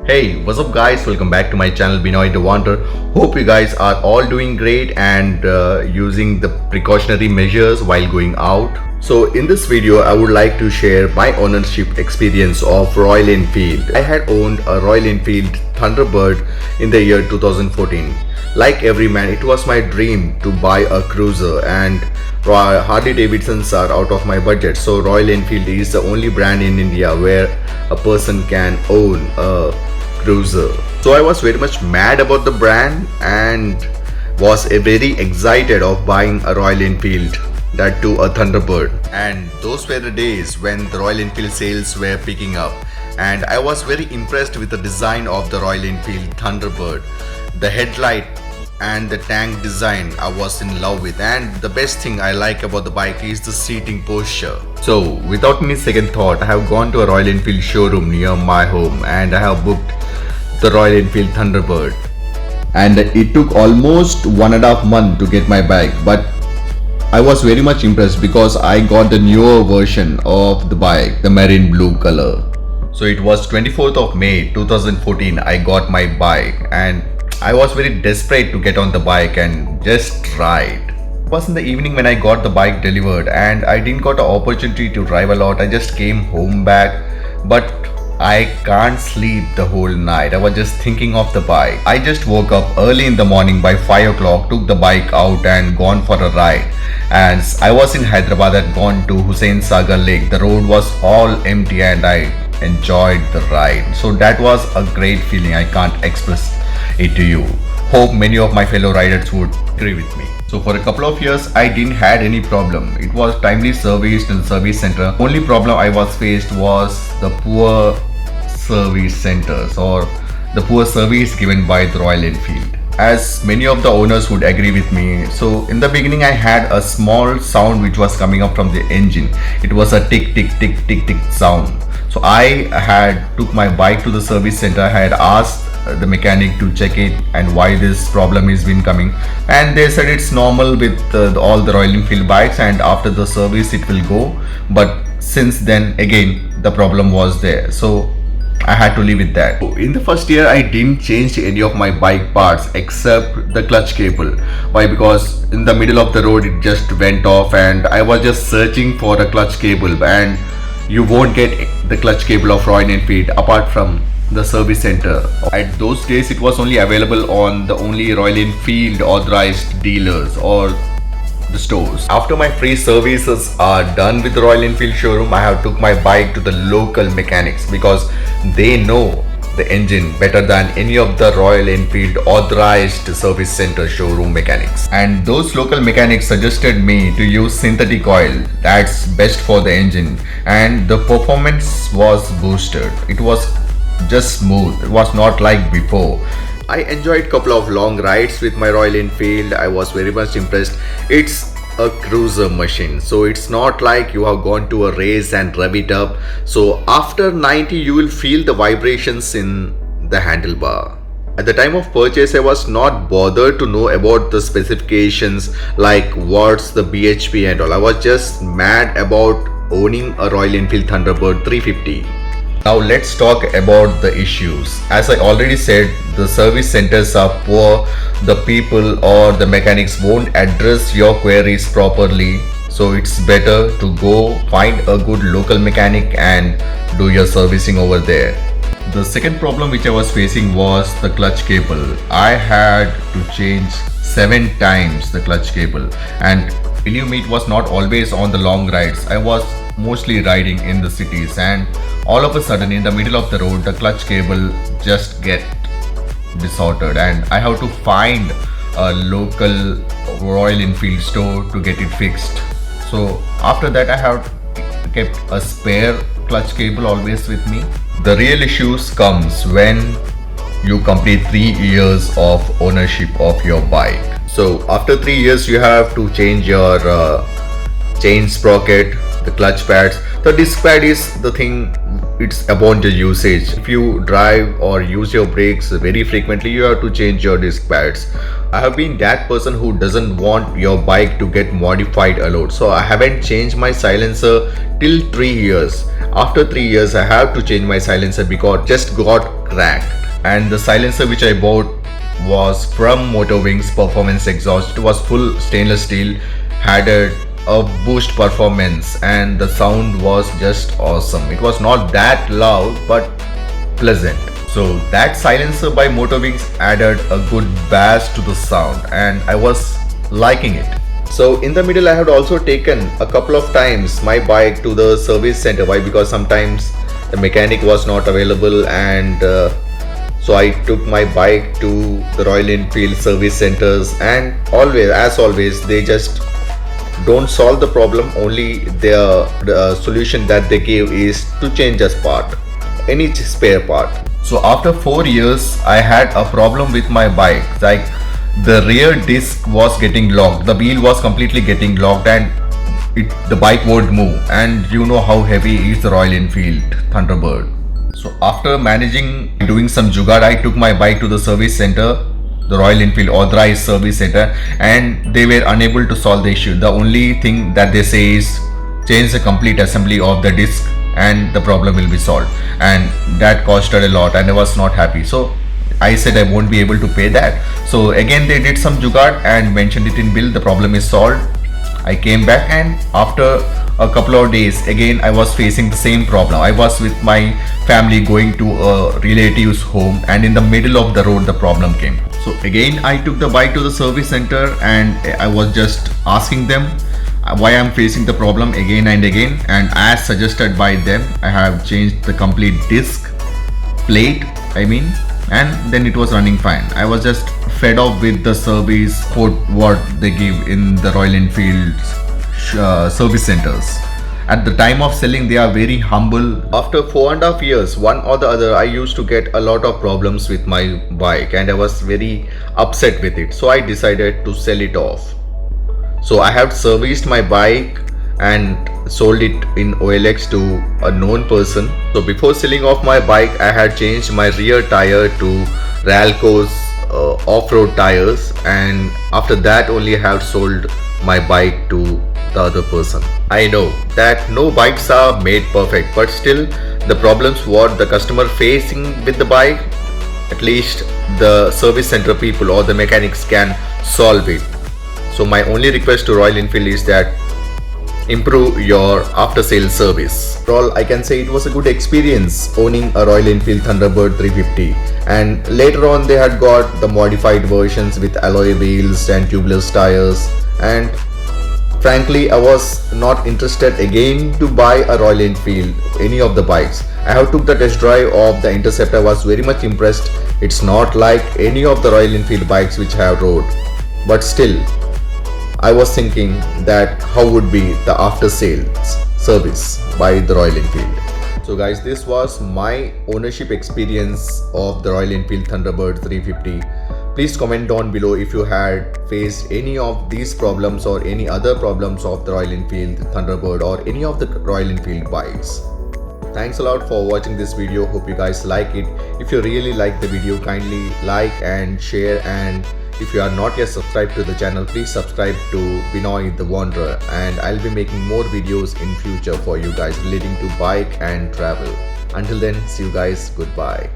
Hey, what's up guys? Welcome back to my channel Binoy the Wonder. Hope you guys are all doing great and using the precautionary measures while going out. So in this video I would like to share my ownership experience of Royal Enfield. I had owned a Royal Enfield Thunderbird in the year 2014. Like every man, it was my dream to buy a cruiser, and Harley Davidsons are out of my budget, so Royal Enfield is the only brand in India where a person can own a cruiser. So I was very much mad about the brand and was very excited of buying a Royal Enfield, that too a Thunderbird. And those were the days when the Royal Enfield sales were picking up, and I was very impressed with the design of the Royal Enfield Thunderbird. The headlight and the tank design I was in love with, and the best thing I like about the bike is the seating posture. So without any second thought, I have gone to a Royal Enfield showroom near my home and I have booked the Royal Enfield Thunderbird. And it took almost 1.5 months to get my bike, but I was very much impressed because I got the newer version of the bike, the marine blue color. So it was 24th of May 2014 I got my bike, and I was very desperate to get on the bike and just ride. It was in the evening when I got the bike delivered, and I didn't got an opportunity to drive a lot. I just came home back, but I can't sleep the whole night. I was just thinking of the bike. I just woke up early in the morning by 5 o'clock, took the bike out and gone for a ride. And I was in Hyderabad and gone to Hussain Sagar Lake. The road was all empty and I enjoyed the ride. So that was a great feeling. I can't express it to you. Hope many of my fellow riders would agree with me. So for a couple of years I didn't had any problem. It was timely serviced in the service center. Only problem I was faced was the poor service centers or the poor service given by the Royal Enfield. As many of the owners would agree with me, so in the beginning I had a small sound which was coming up from the engine. It was a tick tick tick tick tick sound. So I had took my bike to the service center. I had asked the mechanic to check it and why this problem is been coming, and they said it's normal with all the Royal Enfield bikes, and after the service it will go. But since then again the problem was there, so I had to live with that. In the first year I didn't change any of my bike parts except the clutch cable. Why? Because in the middle of the road it just went off and I was just searching for a clutch cable, and you won't get the clutch cable of Royal Enfield apart from the service center. At those days it was only available on the only Royal Enfield authorized dealers or the stores. After my free services are done with the Royal Enfield showroom, I have took my bike to the local mechanics because they know the engine better than any of the Royal Enfield authorized service center showroom mechanics. And those local mechanics suggested me to use synthetic oil. That's best for the engine, and the performance was boosted. It was just smooth. It was not like before. I enjoyed couple of long rides with my Royal Enfield. I was very much impressed. It's a cruiser machine, so it's not like you have gone to a race and rev it up. So after 90 you will feel the vibrations in the handlebar. At the time of purchase I was not bothered to know about the specifications like what's the bhp and all. I was just mad about owning a Royal Enfield Thunderbird 350. Now let's talk about the issues. As I already said, the service centers are poor. The people or the mechanics won't address your queries properly. So it's better to go find a good local mechanic and do your servicing over there. The second problem which I was facing was the clutch cable. I had to change 7 times the clutch cable, and believe me, it was not always on the long rides. I was mostly riding in the cities, and all of a sudden in the middle of the road the clutch cable just get disordered, and I have to find a local Royal Enfield store to get it fixed. So after that I have kept a spare clutch cable always with me. The real issues comes when you complete 3 years of ownership of your bike. So after 3 years you have to change your chain sprocket, the clutch pads. The disc pad is the thing, it's about the usage. If you drive or use your brakes very frequently, you have to change your disc pads. I have been that person who doesn't want your bike to get modified a lot, so I haven't changed my silencer till 3 years. After 3 years I have to change my silencer because just got cracked. And the silencer which I bought was from Motowings Performance Exhaust. It was full stainless steel, had a boost performance, and the sound was just awesome. It was not that loud but pleasant. So that silencer by Motowings added a good bass to the sound, and I was liking it. So in the middle I had also taken a couple of times my bike to the service center. Why? Because sometimes the mechanic was not available, and so I took my bike to the Royal Enfield service centers, and always they just don't solve the problem. Only the solution that they give is to change a part, any spare part. So after 4 years I had a problem with my bike. Like, the rear disc was getting locked, the wheel was completely getting locked, and the bike won't move. And you know how heavy is the Royal Enfield Thunderbird. So after managing doing some jugaad, I took my bike to the service center, the Royal Enfield authorized service center, and they were unable to solve the issue. The only thing that they say is change the complete assembly of the disc and the problem will be solved, and that costed a lot and I was not happy. So I said I won't be able to pay that. So again they did some jugaad and mentioned it in bill. The problem is solved. I came back, and after a couple of days again I was facing the same problem. I was with my family going to a relative's home, and in the middle of the road the problem came. So again I took the bike to the service center, and I was just asking them why I'm facing the problem again and again, and as suggested by them I have changed the complete disc plate, and then it was running fine. I was just fed up with the service what they give in the Royal Enfield service centers. At the time of selling they are very humble. After 4.5 years, one or the other, I used to get a lot of problems with my bike, and I was very upset with it. So I decided to sell it off. So I have serviced my bike and sold it in OLX to a known person. So before selling off my bike, I had changed my rear tire to Ralco's off-road tires, and after that only I have sold my bike to the other person. I know that no bikes are made perfect, but still the problems what the customer facing with the bike, at least the service center people or the mechanics can solve it. So my only request to Royal Enfield is that improve your after sales service. Overall, I can say it was a good experience owning a Royal Enfield Thunderbird 350, and later on they had got the modified versions with alloy wheels and tubeless tires, and frankly I was not interested again to buy a Royal Enfield, any of the bikes. I have took the test drive of the Intercept. I was very much impressed. It's not like any of the Royal Enfield bikes which I have rode, but still I was thinking that how would be the after sales service by the Royal Enfield. So guys, this was my ownership experience of the Royal Enfield Thunderbird 350. Please comment down below if you had faced any of these problems or any other problems of the Royal Enfield Thunderbird or any of the Royal Enfield bikes. Thanks a lot for watching this video. Hope you guys like it. If you really like the video, kindly like and share, and if you are not yet subscribed to the channel, please subscribe to Binoy the Wanderer, and I'll be making more videos in future for you guys relating to bike and travel. Until then, see you guys, goodbye.